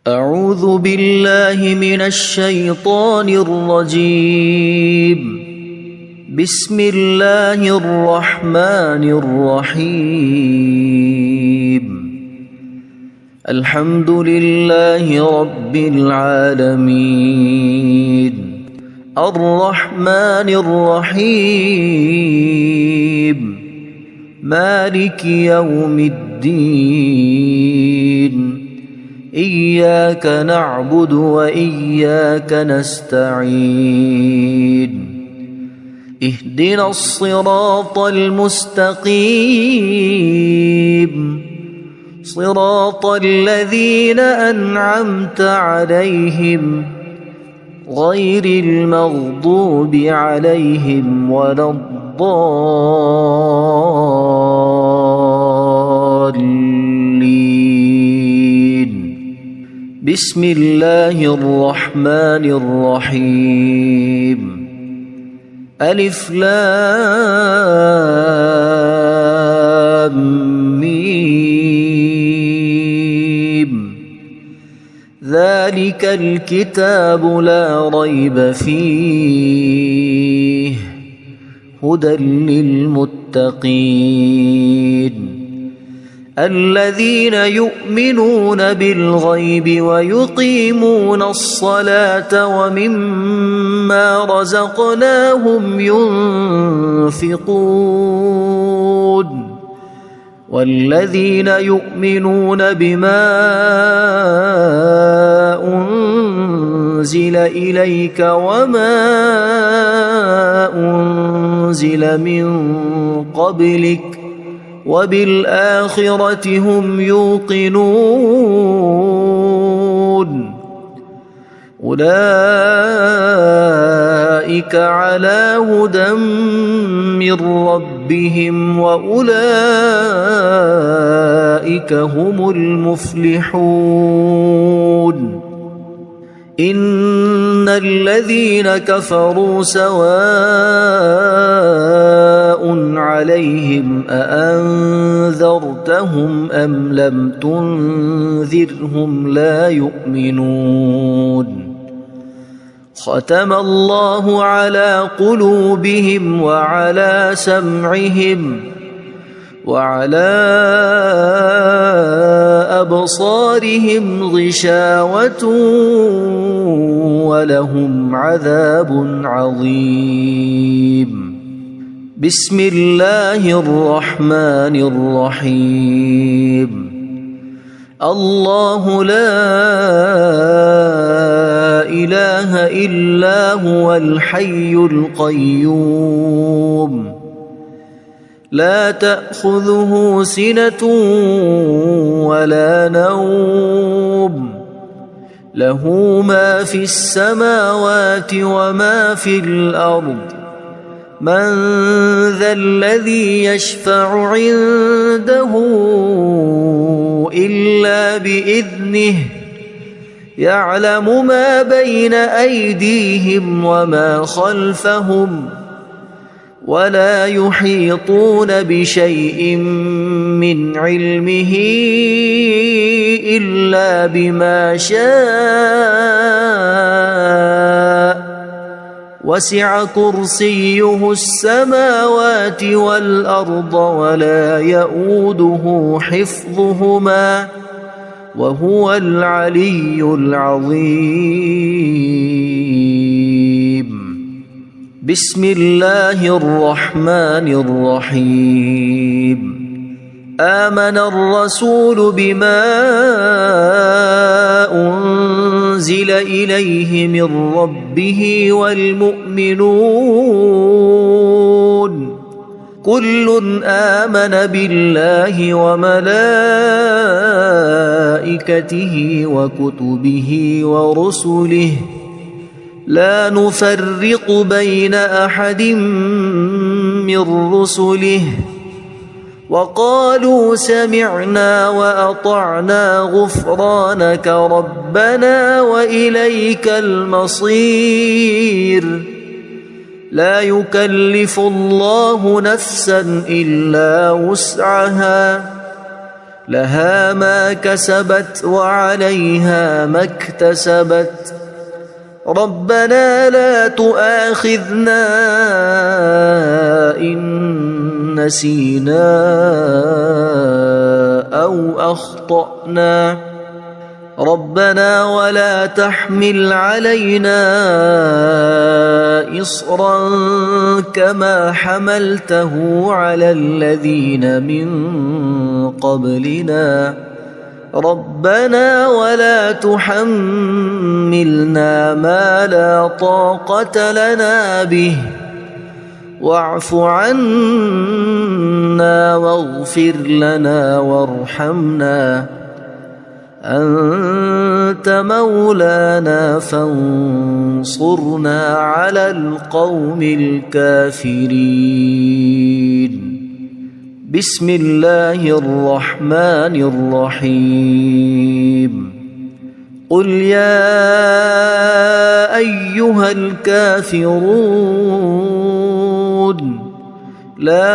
أعوذ بالله من الشيطان الرجيم. بسم الله الرحمن الرحيم. الحمد لله رب العالمين الرحمن الرحيم مالك يوم الدين إياك نعبد وإياك نستعين اهدنا الصراط المستقيم صراط الذين أنعمت عليهم غير المغضوب عليهم ولا الضالين. بسم الله الرحمن الرحيم. ألف لام ميم. ذلك الكتاب لا ريب فيه هدى للمتقين الذين يؤمنون بالغيب ويقيمون الصلاة ومما رزقناهم ينفقون والذين يؤمنون بما أنزل إليك وما أنزل من قبلك وبالآخرة هم يوقنون أولئك على هدى من ربهم وأولئك هم المفلحون. إن الذين كفروا سواء عليهم أأنذرتهم أم لم تنذرهم لا يؤمنون. ختم الله على قلوبهم وعلى سمعهم وعلى أبصارهم غشاوة ولهم عذاب عظيم. بسم الله الرحمن الرحيم. الله لا إله إلا هو الحي القيوم لا تأخذه سنة ولا نوم له ما في السماوات وما في الأرض. من ذا الذي يشفع عنده إلا بإذنه يعلم ما بين أيديهم وما خلفهم ولا يحيطون بشيء من علمه إلا بما شاء وسع كرسيه السماوات والأرض ولا يؤوده حفظهما وهو العلي العظيم. بسم الله الرحمن الرحيم. آمن الرسول بما أنزل إليه من ربه والمؤمنون كل آمن بالله وملائكته وكتبه ورسله لا نفرق بين أحد من رسله وقالوا سمعنا وأطعنا غفرانك ربنا وإليك المصير. لا يكلف الله نفسا إلا وسعها لها ما كسبت وعليها ما اكتسبت ربنا لا تؤاخذنا إن نسينا أو أخطأنا ربنا ولا تحمل علينا إصرا كما حملته على الذين من قبلنا ربنا ولا تحملنا ما لا طاقة لنا به واعف عنا واغفر لنا وارحمنا أنت مولانا فانصرنا على القوم الكافرين بسم الله الرحمن الرحيم قل يا أيها الكافرون لا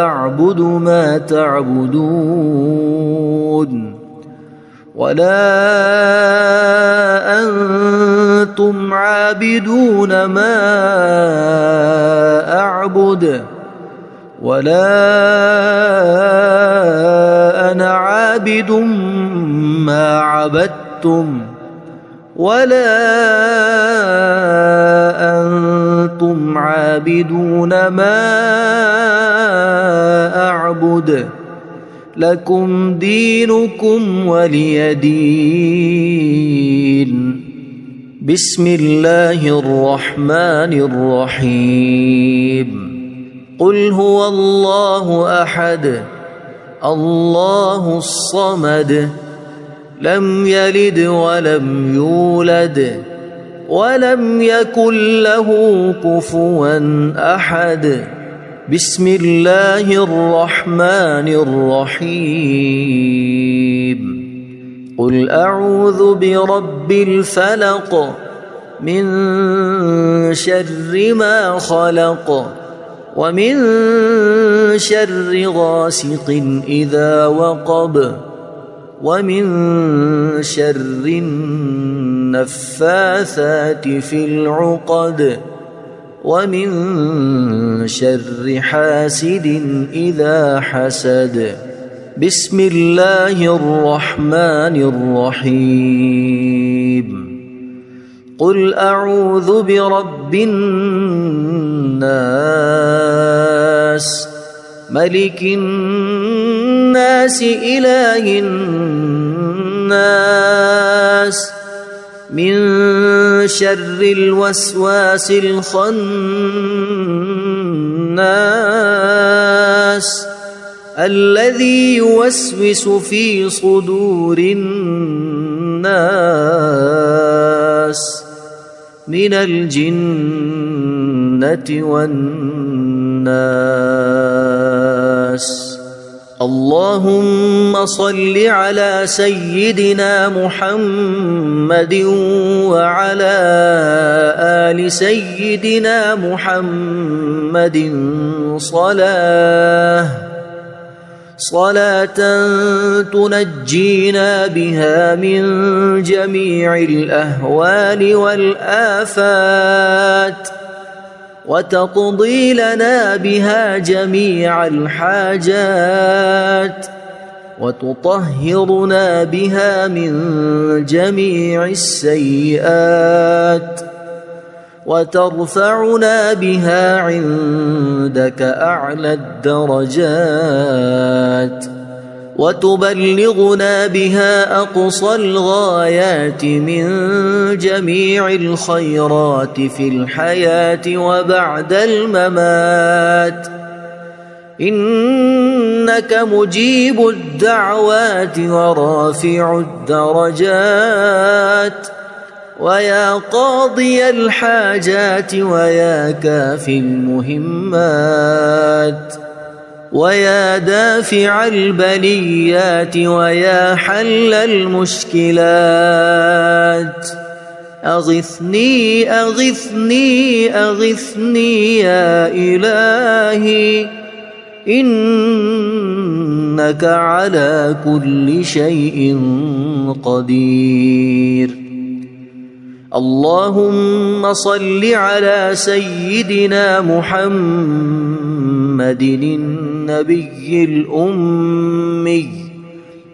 أعبد ما تعبدون ولا أنتم عابدون ما أعبد ولا أنا عابد ما عبدتم ولا أنتم عابدون ما أعبد لكم دينكم ولي دين بسم الله الرحمن الرحيم قل هو الله أحد الله الصمد لم يلد ولم يولد ولم يكن له كفوا أحد بسم الله الرحمن الرحيم قل أعوذ برب الفلق من شر ما خلق ومن شر غاسق إذا وقب ومن شر النفاثات في العقد ومن شر حاسد إذا حسد بسم الله الرحمن الرحيم قل أعوذ برب الناس ملك الناس إله الناس من شر الوسواس الخناس الذي يوسوس في صدور الناس من الجنة والناس اللهم صل على سيدنا محمد وعلى آل سيدنا محمد صلاة تنجينا بها من جميع الأهوال والآفات وتقضي لنا بها جميع الحاجات وتطهرنا بها من جميع السيئات وترفعنا بها عندك أعلى الدرجات وتبلغنا بها أقصى الغايات من جميع الخيرات في الحياة وبعد الممات إنك مجيب الدعوات ورافع الدرجات ويا قاضي الحاجات ويا كافي المهمات ويا دافع البليات ويا حل المشكلات أغثني أغثني أغثني يا إلهي إنك على كل شيء قدير. اللهم صل على سيدنا محمد النبي الأمي.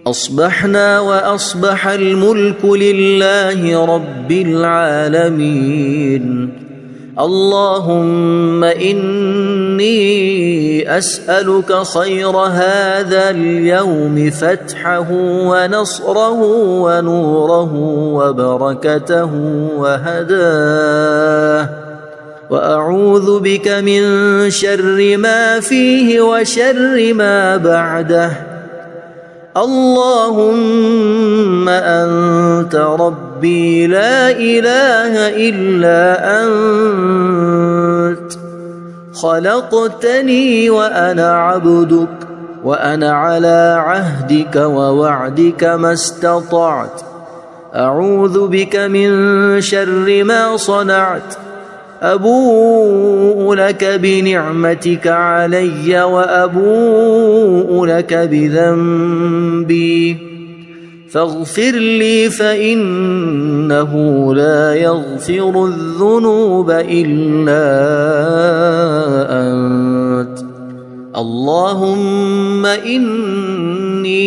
أصبحنا وأصبح الملك لله رب العالمين. اللهم إني أسألك خير هذا اليوم، فتحه ونصره ونوره وبركته وهداه، وأعوذ بك من شر ما فيه وشر ما بعده. اللهم أنت ربي لا إله إلا أنت، خلقتني وأنا عبدك، وأنا على عهدك ووعدك ما استطعت. أعوذ بك من شر ما صنعت. أبوء لك بنعمتك علي وأبوء لك بذنبي، فاغفر لي فإنه لا يغفر الذنوب إلا أنت. اللهم إني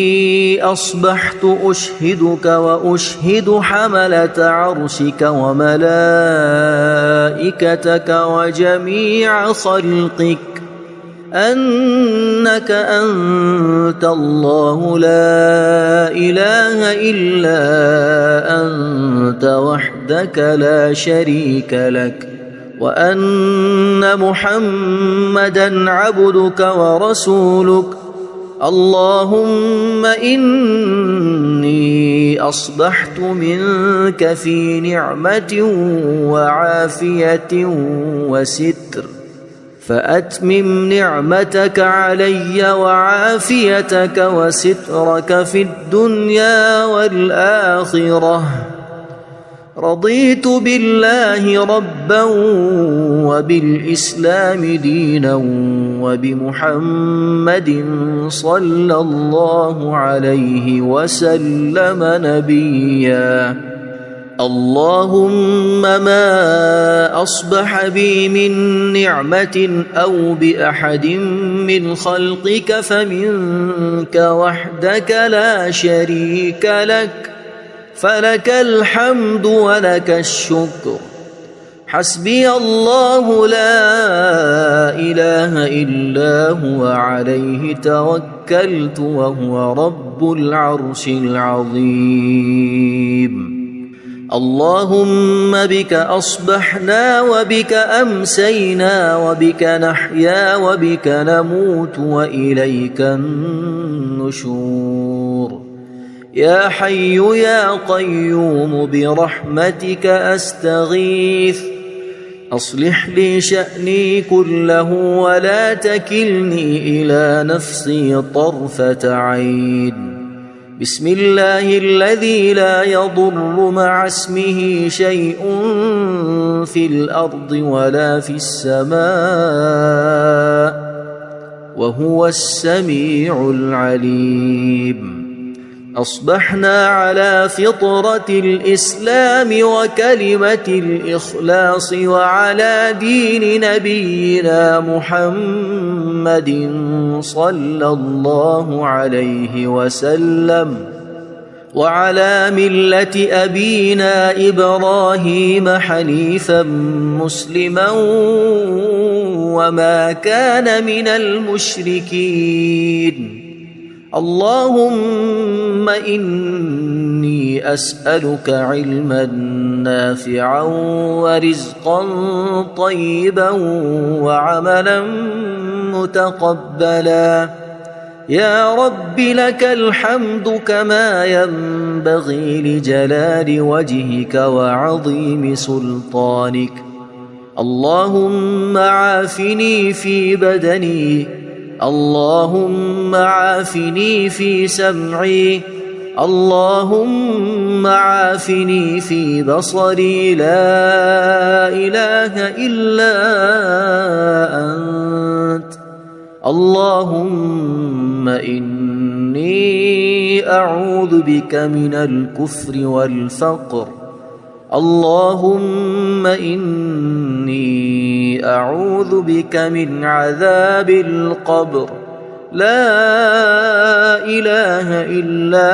أصبحت أشهدك وأشهد حملة عرشك وملائكتك وجميع خلقك أنك أنت الله لا إله إلا أنت وحدك لا شريك لك، وأن محمدًا عبدك ورسولك. اللهم إني أصبحت منك في نعمة وعافية وستر، فأتمم نعمتك علي وعافيتك وسترك في الدنيا والآخرة. رضيت بالله ربا وبالإسلام دينا وبمحمد صلى الله عليه وسلم نبيا. اللهم ما أصبح بي من نعمة أو بأحد من خلقك فمنك وحدك لا شريك لك، فلك الحمد ولك الشكر. حسبي الله لا إله إلا هو عليه توكلت وهو رب العرش العظيم. اللهم بك أصبحنا وبك أمسينا وبك نحيا وبك نموت وإليك النشور. يا حي يا قيوم برحمتك أستغيث، أصلح لي شأني كله ولا تكلني إلى نفسي طرفة عين. بسم الله الذي لا يضر مع اسمه شيء في الأرض ولا في السماء، وهو السميع العليم. أصبحنا على فطرة الإسلام وكلمة الإخلاص وعلى دين نبينا محمد صلى الله عليه وسلم، وعلى ملة أبينا إبراهيم حنيفا مسلما وما كان من المشركين. اللهم إني أسألك علما نافعا ورزقا طيبا وعملا متقبلا. يا رب لك الحمد كما ينبغي لجلال وجهك وعظيم سلطانك. اللهم عافني في بدني، اللهم عافني في سمعي، اللهم عافني في بصري. لا إله إلا أنت. اللهم إني أعوذ بك من الكفر والفقر. اللهم إني أعوذ بك من عذاب القبر. لا إله إلا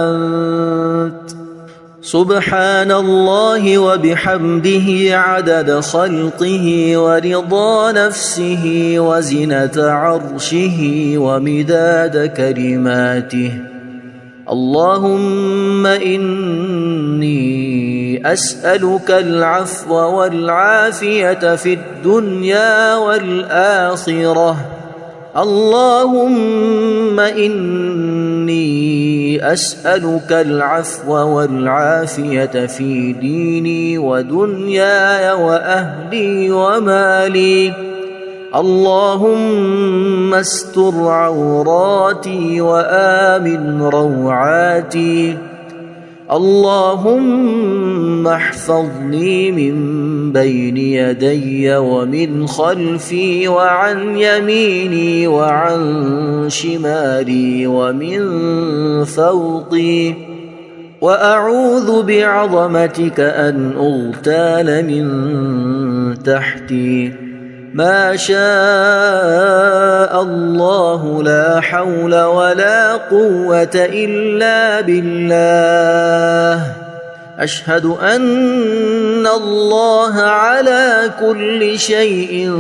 أنت. سبحان الله وبحمده عدد خلقه ورضا نفسه وزنة عرشه ومداد كلماته. اللهم إني أسألك العفو والعافية في الدنيا والآخرة. اللهم إني أسألك العفو والعافية في ديني ودنياي وأهلي ومالي. اللهم استر عوراتي وآمن روعاتي. اللهم احفظني من بين يدي ومن خلفي وعن يميني وعن شمالي ومن فوقي. وأعوذ بعظمتك أن أغتال من تحتي. ما شاء الله لا حول ولا قوة إلا بالله. أشهد أن الله على كل شيء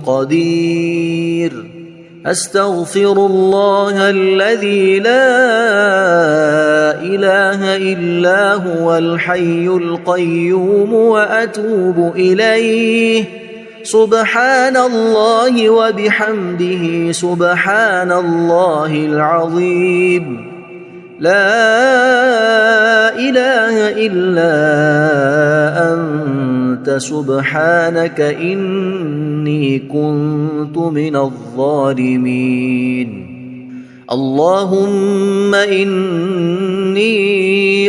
قدير. أستغفر الله الذي لا إله إلا هو الحي القيوم وأتوب إليه. سبحان الله وبحمده سبحان الله العظيم. لا إله إلا أنت سبحانك إني كنت من الظالمين. اللهم إني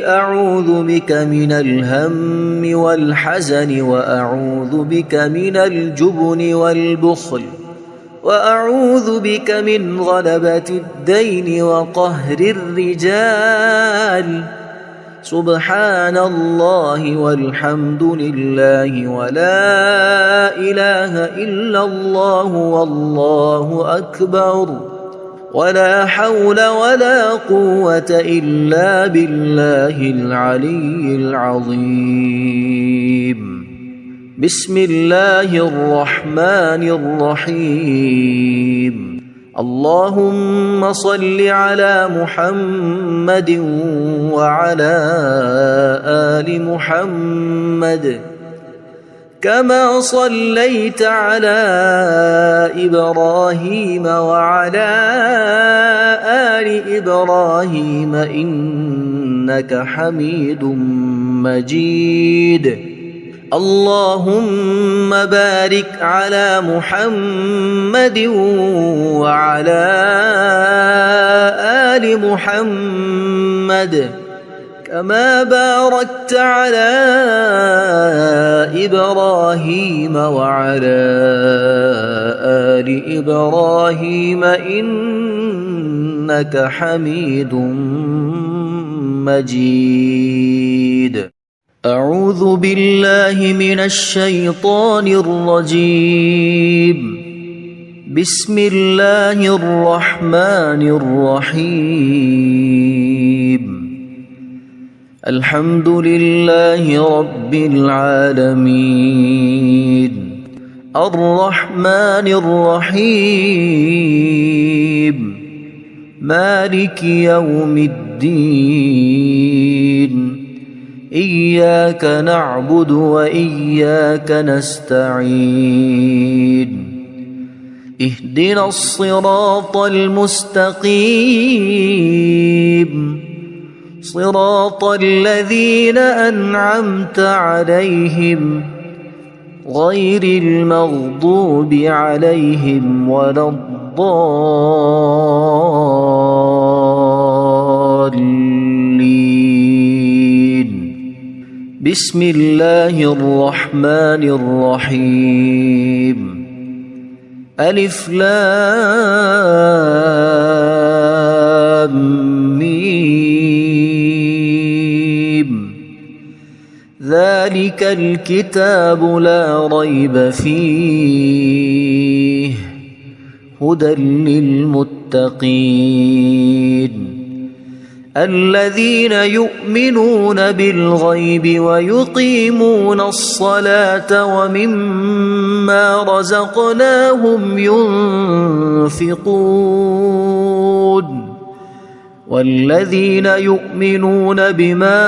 أعوذ بك من الهم والحزن وأعوذ بك من الجبن والبخل وأعوذ بك من غلبة الدين وقهر الرجال. سبحان الله والحمد لله ولا إله إلا الله والله أكبر ولا حول ولا قوة إلا بالله العلي العظيم. بسم الله الرحمن الرحيم. اللهم صل على محمد وعلى آل محمد كما صليت على إبراهيم وعلى آل إبراهيم إنك حميد مجيد. اللهم بارك على محمد وعلى آل محمد كما باركت على إبراهيم وعلى آل إبراهيم إنك حميد مجيد. أعوذ بالله من الشيطان الرجيم. بسم الله الرحمن الرحيم. الحمد لله رب العالمين الرحمن الرحيم مالك يوم الدين. إياك نعبد وإياك نستعين. اهدنا الصراط المستقيم صراط الذين أنعمت عليهم غير المغضوب عليهم ولا الضالين. بسم الله الرحمن الرحيم. ألف لام ميم ذلك الكتاب لا ريب فيه هدى للمتقين الذين يؤمنون بالغيب ويقيمون الصلاة ومما رزقناهم ينفقون والذين يؤمنون بما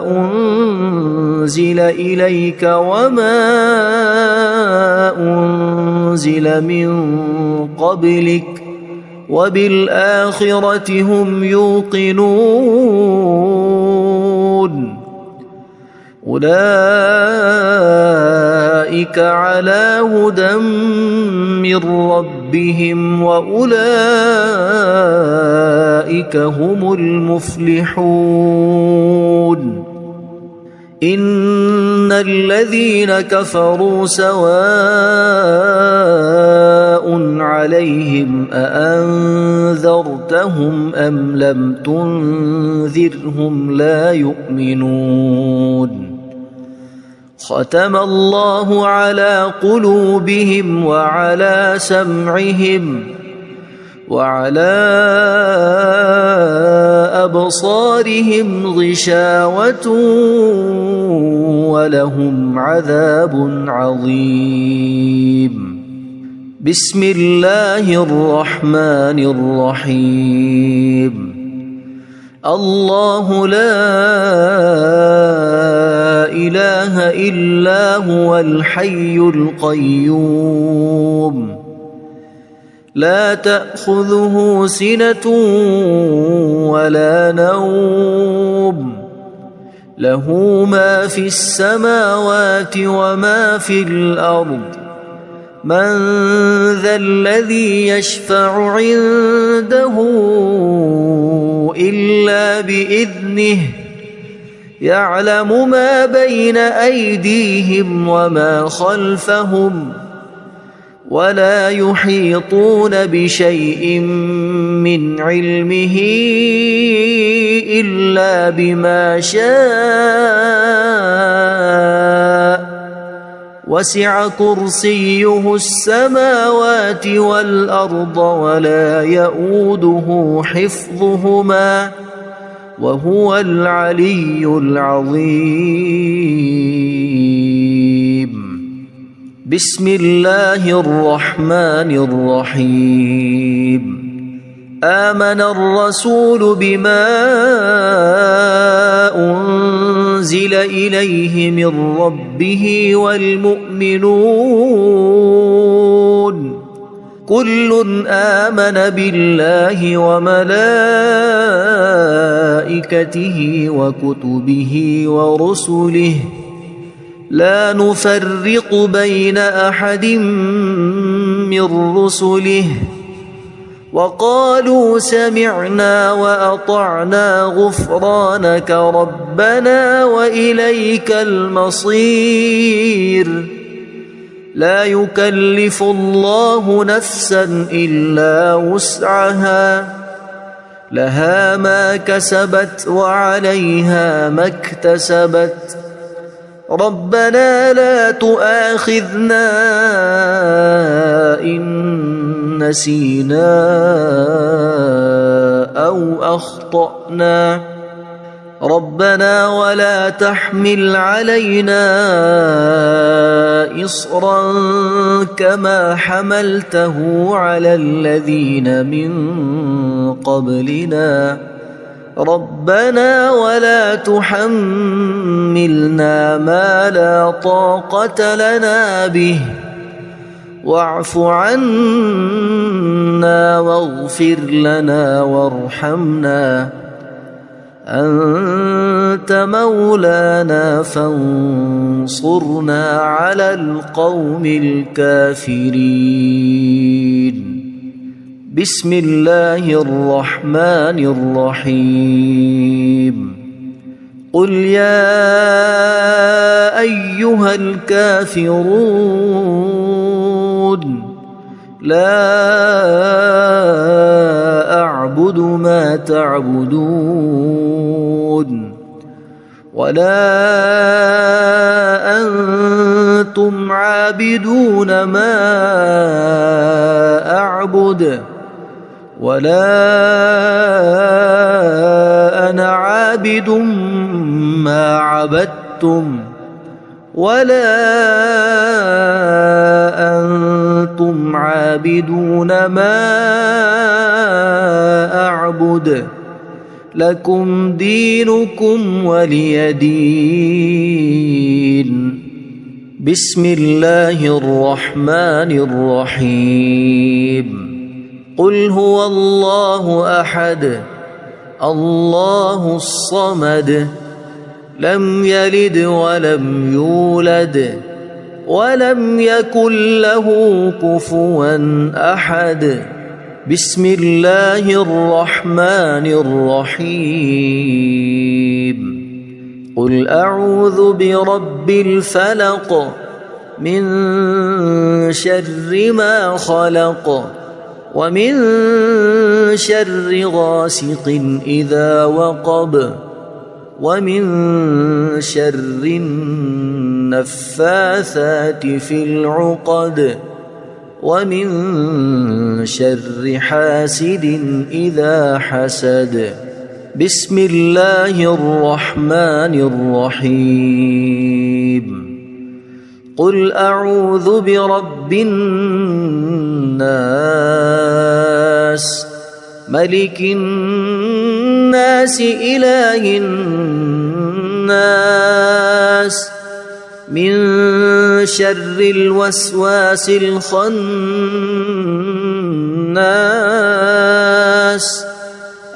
أنزل إليك وما أنزل من قبلك وبالآخرة هم يوقنون أولئك على هدى من ربهم وأولئك هم المفلحون إن الذين كفروا سواء عليهم أأنذرتهم أم لم تنذرهم لا يؤمنون ختم الله على قلوبهم وعلى سمعهم وعلى أبصارهم غشاوة ولهم عذاب عظيم بسم الله الرحمن الرحيم الله لا إله إلا هو الحي القيوم لا تأخذه سنة ولا نوم له ما في السماوات وما في الأرض من ذا الذي يشفع عنده إلا بإذنه يعلم ما بين أيديهم وما خلفهم ولا يحيطون بشيء من علمه إلا بما شاء وسع كرسيه السماوات والأرض ولا يؤوده حفظهما وهو العلي العظيم بسم الله الرحمن الرحيم آمن الرسول بما أنزل إليه من ربه والمؤمنون كل آمن بالله وملائكته وكتبه ورسله لا نفرق بين أحد من رسله وقالوا سمعنا وأطعنا غفرانك ربنا وإليك المصير لا يكلف الله نفسا إلا وسعها لها ما كسبت وعليها ما اكتسبت ربنا لا تؤاخذنا إن نسينا أو أخطأنا ربنا ولا تحمل علينا إصرا كما حملته على الذين من قبلنا ربنا ولا تحملنا ما لا طاقة لنا به واعف عنا واغفر لنا وارحمنا أنت مولانا فانصرنا على القوم الكافرين بسم الله الرحمن الرحيم قل يا أيها الكافرون لا أعبد ما تعبدون ولا أنتم عابدون ما أعبد ولا أنا عابد ما عبدتم ولا أنتم عابدون ما أعبد لكم دينكم ولي دين. بسم الله الرحمن الرحيم. قل هو الله أحد الله الصمد لم يلد ولم يولد ولم يكن له كفوا أحد. بسم الله الرحمن الرحيم. قل أعوذ برب الفلق من شر ما خلق ومن شر غاسق إذا وقب ومن شر النفاثات في العقد ومن شر حاسد إذا حسد. بسم الله الرحمن الرحيم. قل أعوذ برب الناس ملك الناس إله الناس من شر الوسواس الخناس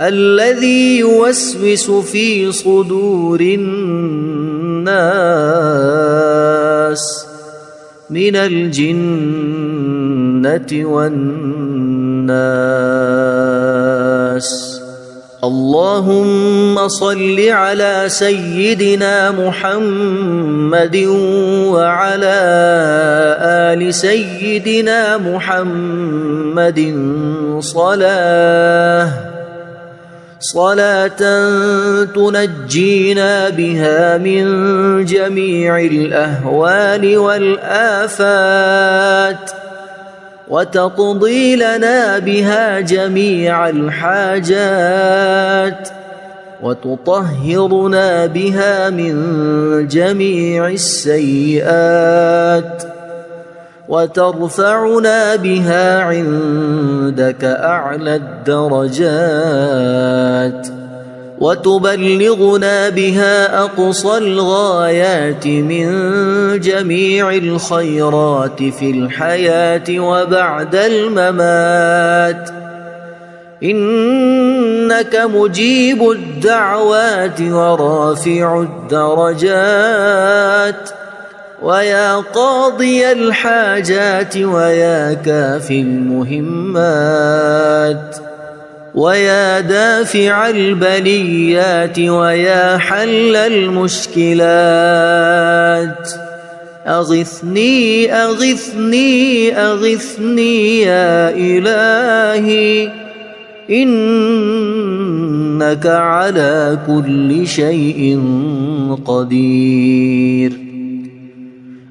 الذي يوسوس في صدور الناس من الجنة والناس. اللهم صل على سيدنا محمد وعلى آل سيدنا محمد صلاة تنجينا بها من جميع الأهوال والآفات وتقضي لنا بها جميع الحاجات وتطهرنا بها من جميع السيئات وترفعنا بها عندك أعلى الدرجات وتبلغنا بها أقصى الغايات من جميع الخيرات في الحياة وبعد الممات. إنك مجيب الدعوات ورافع الدرجات ويا قاضي الحاجات ويا كافي المهمات ويا دافع البليات ويا حل المشكلات. أغثني أغثني أغثني يا إلهي إنك على كل شيء قدير.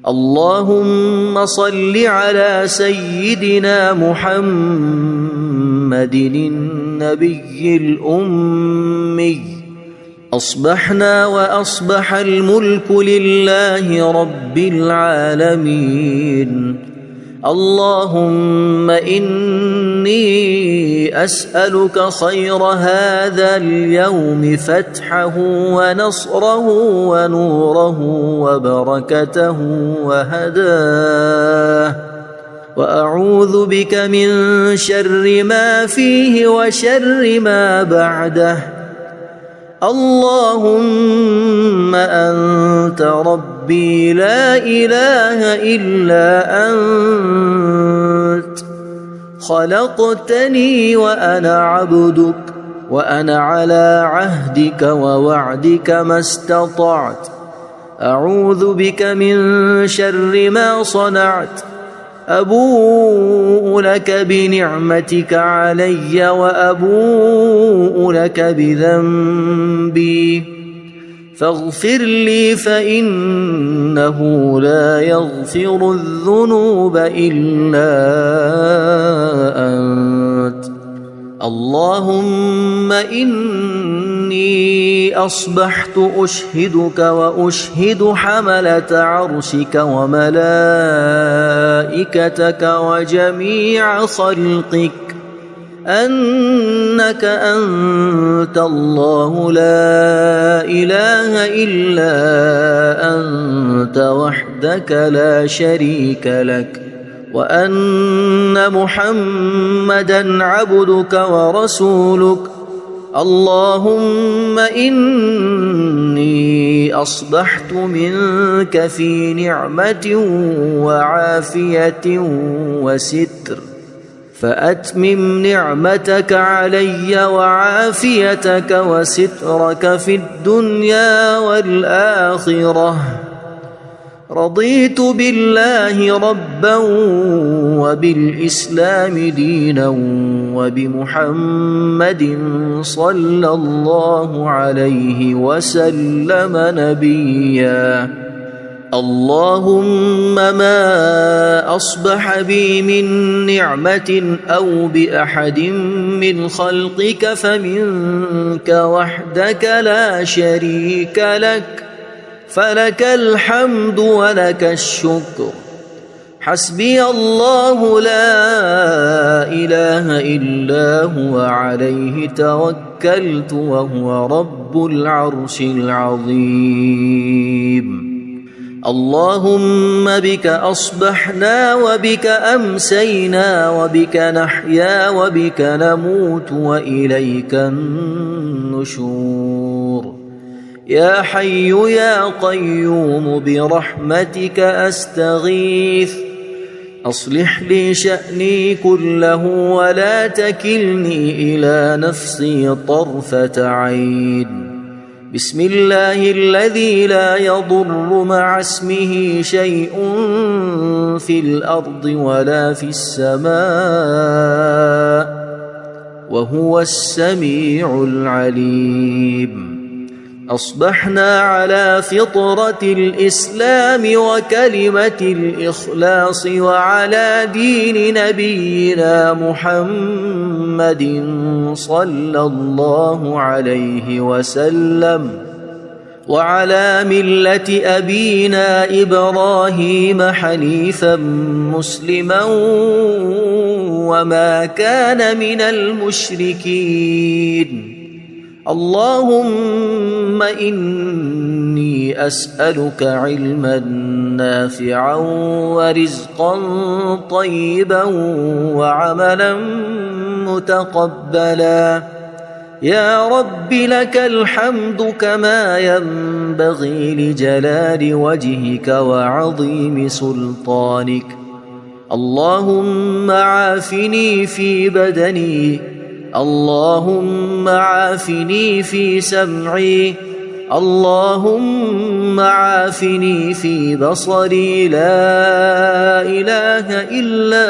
اللهم صل على سيدنا محمد النبي الأمي. أصبحنا وأصبح الملك لله رب العالمين. اللهم إني أسألك خير هذا اليوم فتحه ونصره ونوره وبركته وهداه وأعوذ بك من شر ما فيه وشر ما بعده. اللهم أنت ربي لا إله إلا أنت خلقتني وأنا عبدك وأنا على عهدك ووعدك ما استطعت. أعوذ بك من شر ما صنعت أبوء لك بنعمتك علي وأبوء لك بذنبي فاغفر لي فإنه لا يغفر الذنوب إلا أنت. اللهم إني أصبحت أشهدك وأشهد حملة عرشك وملائكتك وجميع خلقك أنك أنت الله لا إله إلا أنت وحدك لا شريك لك وأن محمدًا عبدك ورسولك. اللهم إني أصبحت منك في نعمة وعافية وستر فأتمم نعمتك علي وعافيتك وسترك في الدنيا والآخرة. رضيت بالله ربا وبالإسلام دينا وبمحمد صلى الله عليه وسلم نبيا. اللهم ما أصبح بي من نعمة أو بأحد من خلقك فمنك وحدك لا شريك لك فلك الحمد ولك الشكر. حسبي الله لا إله إلا هو عليه توكلت وهو رب العرش العظيم. اللهم بك أصبحنا وبك أمسينا وبك نحيا وبك نموت وإليك النشور. يا حي يا قيوم برحمتك أستغيث أصلح لي شأني كله ولا تكلني إلى نفسي طرفة عين. بسم الله الذي لا يضر مع اسمه شيء في الأرض ولا في السماء وهو السميع العليم. أصبحنا على فطرة الإسلام وكلمة الإخلاص وعلى دين نبينا محمد صلى الله عليه وسلم وعلى ملة أبينا إبراهيم حنيفا مسلما وما كان من المشركين. اللهم إني أسألك علما نافعا ورزقا طيبا وعملا متقبلا. يا رب لك الحمد كما ينبغي لجلال وجهك وعظيم سلطانك. اللهم عافني في بدني اللهم عافني في سمعي اللهم عافني في بصري لا إله إلا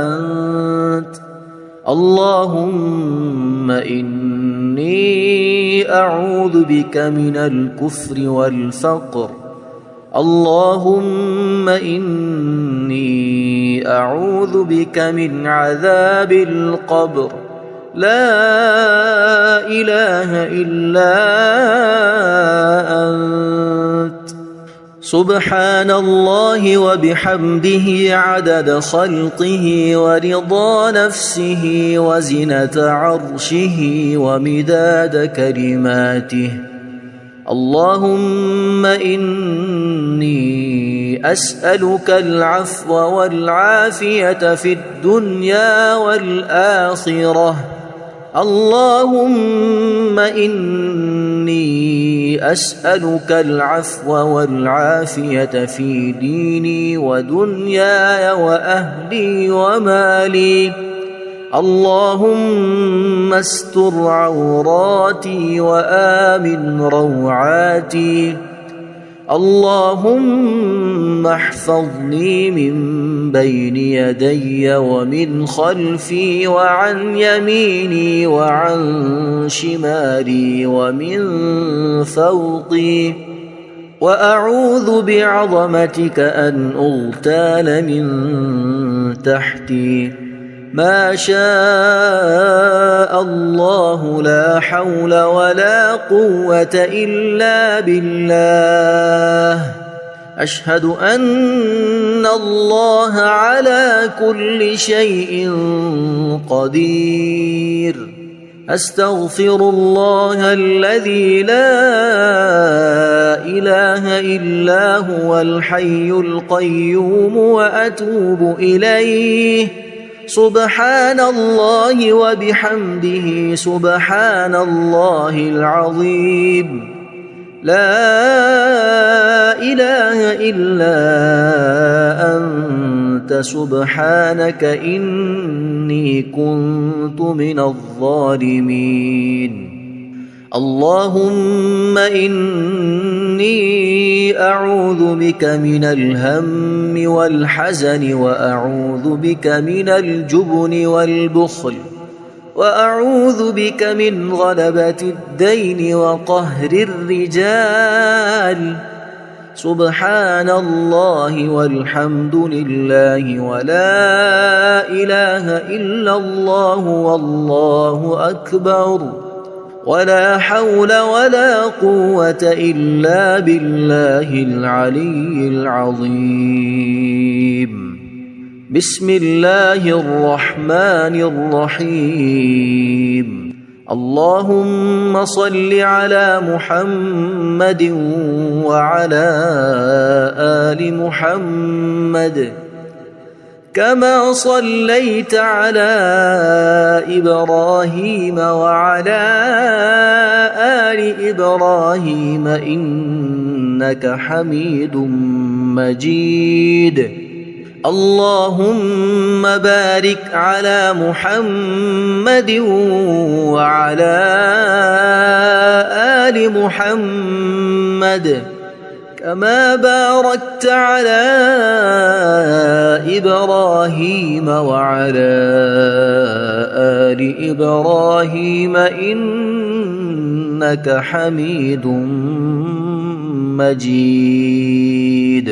أنت. اللهم إني أعوذ بك من الكفر والفقر. اللهم إني أعوذ بك من عذاب القبر. لا إله إلا أنت. سبحان الله وبحمده عدد خلقه ورضا نفسه وزنة عرشه ومداد كلماته. اللهم إني أسألك العفو والعافية في الدنيا والآخرة. اللهم إني أسألك العفو والعافية في ديني ودنياي وأهلي ومالي. اللهم استر عوراتي وآمن روعاتي. اللهم احفظني من بين يدي ومن خلفي وعن يميني وعن شمالي ومن فوقي، وأعوذ بعظمتك أن أغتال من تحتي. ما شاء الله لا حول ولا قوة إلا بالله. أشهد أن الله على كل شيء قدير. أستغفر الله الذي لا إله إلا هو الحي القيوم وأتوب إليه. سبحان الله وبحمده سبحان الله العظيم. لا إله إلا أنت سبحانك إني كنت من الظالمين. اللهم إني أعوذ بك من الهم والحزن، وأعوذ بك من الجبن والبخل، وأعوذ بك من غلبة الدين وقهر الرجال. سبحان الله والحمد لله ولا إله إلا الله والله أكبر، ولا حول ولا قوة إلا بالله العلي العظيم. بسم الله الرحمن الرحيم. اللهم صل على محمد وعلى آل محمد كما صليت على إبراهيم وعلى آل إبراهيم إنك حميد مجيد. اللهم بارك على محمد وعلى آل محمد كما باركت على إبراهيم وعلى آل إبراهيم إنك حميد مجيد.